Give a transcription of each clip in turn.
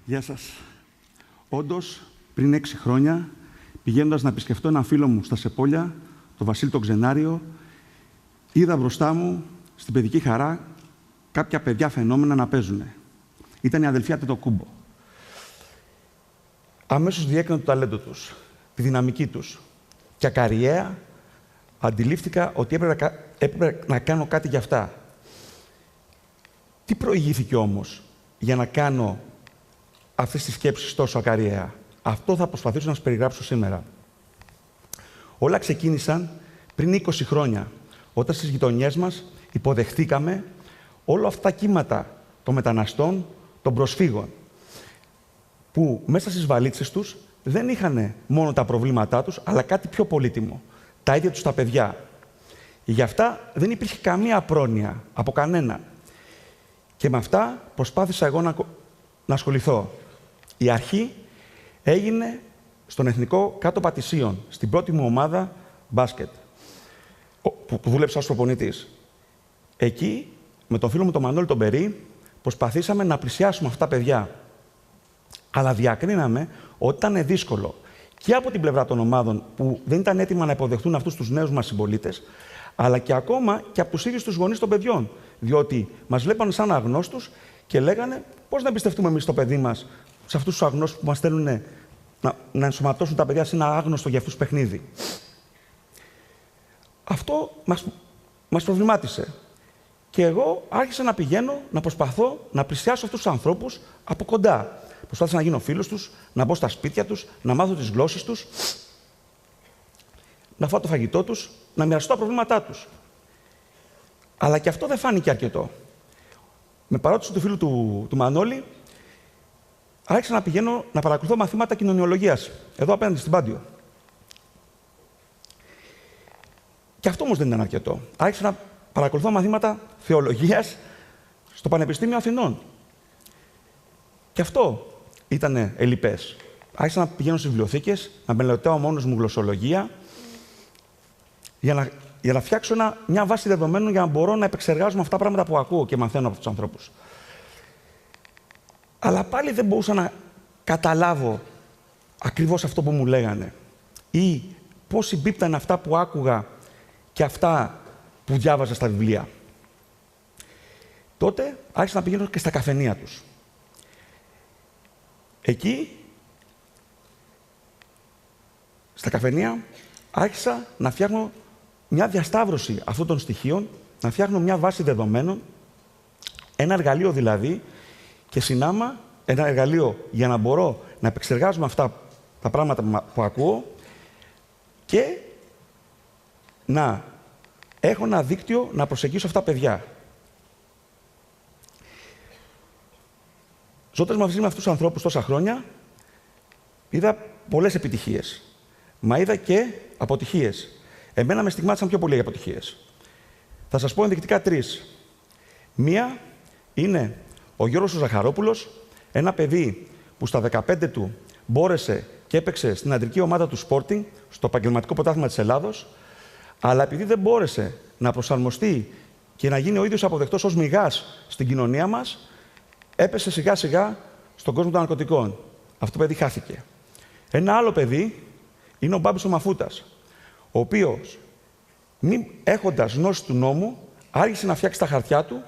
Γεια σας. Όντως, πριν 6 χρόνια, πηγαίνοντας να επισκεφτώ έναν φίλο μου στα Σεπόλια, τον Βασίλη τον Ξενάριο, είδα μπροστά μου, στην παιδική χαρά, κάποια παιδιά φαινόμενα να παίζουν. Ήταν η αδελφή Αντετοκούμπο. Αμέσως διέκριναν το ταλέντο τους, τη δυναμική τους. Και ακαριέα αντιλήφθηκα ότι έπρεπε να κάνω κάτι για αυτά. Τι προηγήθηκε όμως για να κάνω αυτές τις σκέψεις τόσο ακαριέα? Αυτό θα προσπαθήσω να σας περιγράψω σήμερα. Όλα ξεκίνησαν πριν 20 χρόνια, όταν στις γειτονιές μας υποδεχτήκαμε όλα αυτά τα κύματα των μεταναστών, των προσφύγων, που μέσα στις βαλίτσες τους δεν είχαν μόνο τα προβλήματά τους, αλλά κάτι πιο πολύτιμο, τα ίδια τους τα παιδιά. Γι' αυτά δεν υπήρχε καμία πρόνοια από κανένα. Και με αυτά προσπάθησα εγώ να ασχοληθώ. Η αρχή έγινε στον Εθνικό Κάτω Πατησίων, στην πρώτη μου ομάδα μπάσκετ, που δούλεψα ως προπονητής. Εκεί, με τον φίλο μου τον Μανώλη τον Περί, προσπαθήσαμε να πλησιάσουμε αυτά τα παιδιά. Αλλά διακρίναμε ότι ήταν δύσκολο και από την πλευρά των ομάδων που δεν ήταν έτοιμα να υποδεχτούν αυτούς τους νέους μας συμπολίτες, αλλά και ακόμα και από τους ίδιους τους γονείς των παιδιών. Διότι μας βλέπανε σαν αγνώστους και λέγανε πώς να εμπιστευτούμε εμείς το παιδί μας σε αυτούς τους αγνώστους που μας θέλουν να ενσωματώσουν τα παιδιά σε ένα άγνωστο για αυτούς παιχνίδι. Αυτό μας προβλημάτισε. Και εγώ άρχισα να πηγαίνω, να προσπαθώ να πλησιάσω αυτούς τους ανθρώπους από κοντά. Προσπάθησα να γίνω φίλος τους, να μπω στα σπίτια τους, να μάθω τις γλώσσες τους, να φάω το φαγητό τους, να μοιραστώ τα προβλήματά τους. Αλλά και αυτό δεν φάνηκε αρκετό. Με παρότηση του φίλου του Μανώλη, άρχισα να πηγαίνω να παρακολουθώ μαθήματα κοινωνιολογίας, εδώ απέναντι στην Πάντιο. Και αυτό όμως δεν ήταν αρκετό. Άρχισα να παρακολουθώ μαθήματα θεολογίας στο Πανεπιστήμιο Αθηνών. Και αυτό ήταν ελλειπές. Άρχισα να πηγαίνω στις βιβλιοθήκες, να μελετάω μόνος μου γλωσσολογία, για να φτιάξω μια βάση δεδομένων για να μπορώ να επεξεργάζομαι αυτά τα πράγματα που ακούω και μαθαίνω από τους ανθρώπους. Αλλά πάλι δεν μπορούσα να καταλάβω ακριβώς αυτό που μου λέγανε ή πώς συμπίπταν αυτά που άκουγα και αυτά που διάβαζα στα βιβλία. Τότε άρχισα να πηγαίνω και στα καφενεία τους. Εκεί, στα καφενεία, άρχισα να φτιάχνω μια διασταύρωση αυτών των στοιχείων, να φτιάχνω μια βάση δεδομένων, ένα εργαλείο δηλαδή, και συνάμα ένα εργαλείο για να μπορώ να επεξεργάζομαι αυτά τα πράγματα που ακούω και να έχω ένα δίκτυο να προσεγγίσω αυτά τα παιδιά. Ζώντας μαζί με αυτούς τους ανθρώπους τόσα χρόνια, είδα πολλές επιτυχίες. Μα είδα και αποτυχίες. Εμένα με στιγμάτισαν πιο πολύ οι αποτυχίες. Θα σας πω ενδεικτικά 3. Μία είναι ο Γιώργος ο Ζαχαρόπουλος, ένα παιδί που στα 15 του μπόρεσε και έπαιξε στην αντρική ομάδα του Sporting, στο επαγγελματικό πρωτάθλημα της Ελλάδος, αλλά επειδή δεν μπόρεσε να προσαρμοστεί και να γίνει ο ίδιος αποδεκτός ως μυγάς στην κοινωνία μας, έπεσε σιγά-σιγά στον κόσμο των ναρκωτικών. Αυτό το παιδί χάθηκε. Ένα άλλο παιδί είναι ο Μπάμπης ο Μαφούτας, ο οποίος, μη έχοντας γνώση του νόμου, άρχισε να φτιάξει τα χαρτιά του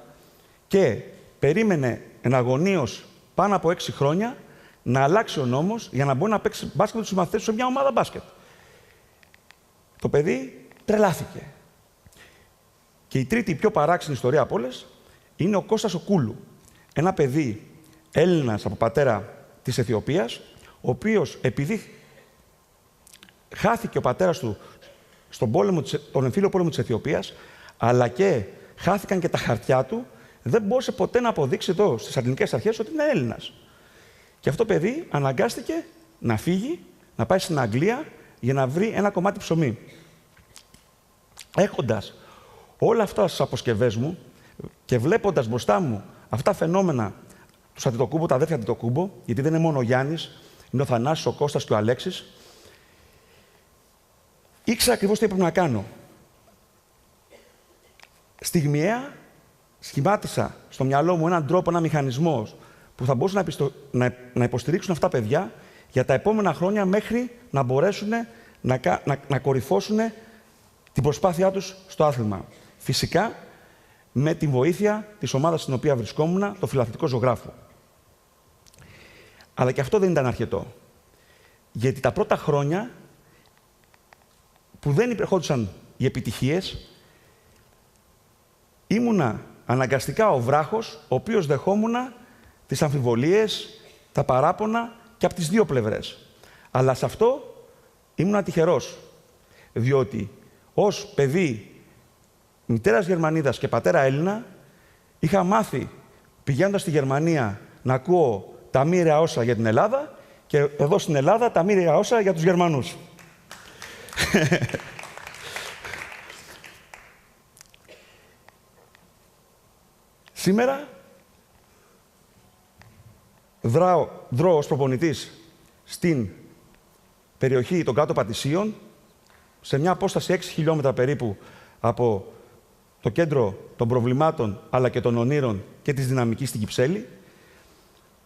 και περίμενε εναγωνίως πάνω από 6 χρόνια να αλλάξει ο νόμος για να μπορεί να παίξει μπάσκετ με τους συμμαθητές σε μια ομάδα μπάσκετ. Το παιδί τρελάθηκε. Και η τρίτη, πιο παράξενη ιστορία από όλες, είναι ο Κώστας ο Κούλου. Ένα παιδί Έλληνας από πατέρα της Αιθιοπίας, ο οποίος επειδή χάθηκε ο πατέρας του τον εμφύλιο πόλεμο της Αιθιοπίας, αλλά και χάθηκαν και τα χαρτιά του, δεν μπόρεσε ποτέ να αποδείξει εδώ στις ελληνικές αρχές ότι είναι Έλληνας. Και αυτό το παιδί αναγκάστηκε να φύγει, να πάει στην Αγγλία για να βρει ένα κομμάτι ψωμί. Έχοντας όλα αυτά στις αποσκευές μου και βλέποντας μπροστά μου αυτά τα φαινόμενα του Αντετοκούμπο, τα αδέρφια Αντετοκούμπο, γιατί δεν είναι μόνο ο Γιάννης, είναι ο Θανάσης, ο Κώστας και ο Αλέξης, ήξερα ακριβώς τι έπρεπε να κάνω. Στιγμιαία σχημάτισα στο μυαλό μου έναν τρόπο, ένα μηχανισμό που θα μπορούσαν να υποστηρίξουν αυτά τα παιδιά για τα επόμενα χρόνια μέχρι να μπορέσουν να κορυφώσουν την προσπάθειά τους στο άθλημα. Φυσικά, με τη βοήθεια της ομάδας στην οποία βρισκόμουν, το Φιλαθλητικό Ζωγράφου. Αλλά και αυτό δεν ήταν αρκετό. Γιατί τα πρώτα χρόνια που δεν υπερχόντουσαν οι επιτυχίες, ήμουνα αναγκαστικά ο βράχος, ο οποίος δεχόμουν τις αμφιβολίες, τα παράπονα και από τις δύο πλευρές. Αλλά σε αυτό ήμουνα τυχερός, διότι ως παιδί μητέρας Γερμανίδας και πατέρα Έλληνα, είχα μάθει, πηγαίνοντας στη Γερμανία, να ακούω τα μοίραια όσα για την Ελλάδα και εδώ στην Ελλάδα τα μοίραια όσα για τους Γερμανούς. Σήμερα δρώω ως προπονητής στην περιοχή των Κάτω Πατησίων, σε μια απόσταση 6 χιλιόμετρα περίπου από το κέντρο των προβλημάτων, αλλά και των ονείρων και της δυναμικής στην Κυψέλη,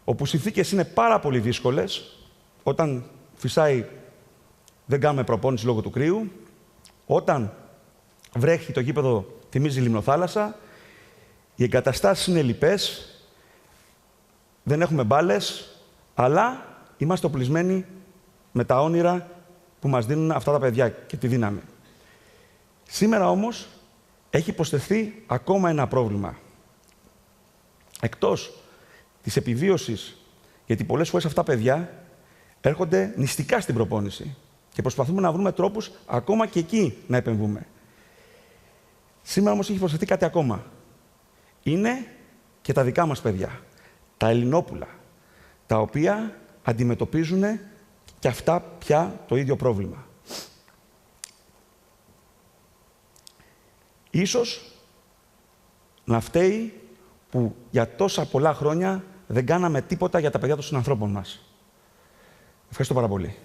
όπου οι συνθήκες είναι πάρα πολύ δύσκολες. Όταν φυσάει, δεν κάνουμε προπόνηση λόγω του κρύου. Όταν βρέχει, το γήπεδο θυμίζει λιμνοθάλασσα. Οι εγκαταστάσεις είναι λοιπές. Δεν έχουμε μπάλες, αλλά είμαστε οπλισμένοι με τα όνειρα που μας δίνουν αυτά τα παιδιά και τη δύναμη. Σήμερα όμως έχει προσθεθεί ακόμα ένα πρόβλημα. Εκτός της επιβίωσης, γιατί πολλές φορές αυτά τα παιδιά έρχονται νηστικά στην προπόνηση και προσπαθούμε να βρούμε τρόπους ακόμα και εκεί να επεμβούμε. Σήμερα όμως έχει προσθεθεί κάτι ακόμα. Είναι και τα δικά μας παιδιά, τα Ελληνόπουλα, τα οποία αντιμετωπίζουν και αυτά πια το ίδιο πρόβλημα. Ίσως να φταίει που για τόσα πολλά χρόνια δεν κάναμε τίποτα για τα παιδιά των συνανθρώπων μας. Ευχαριστώ πάρα πολύ.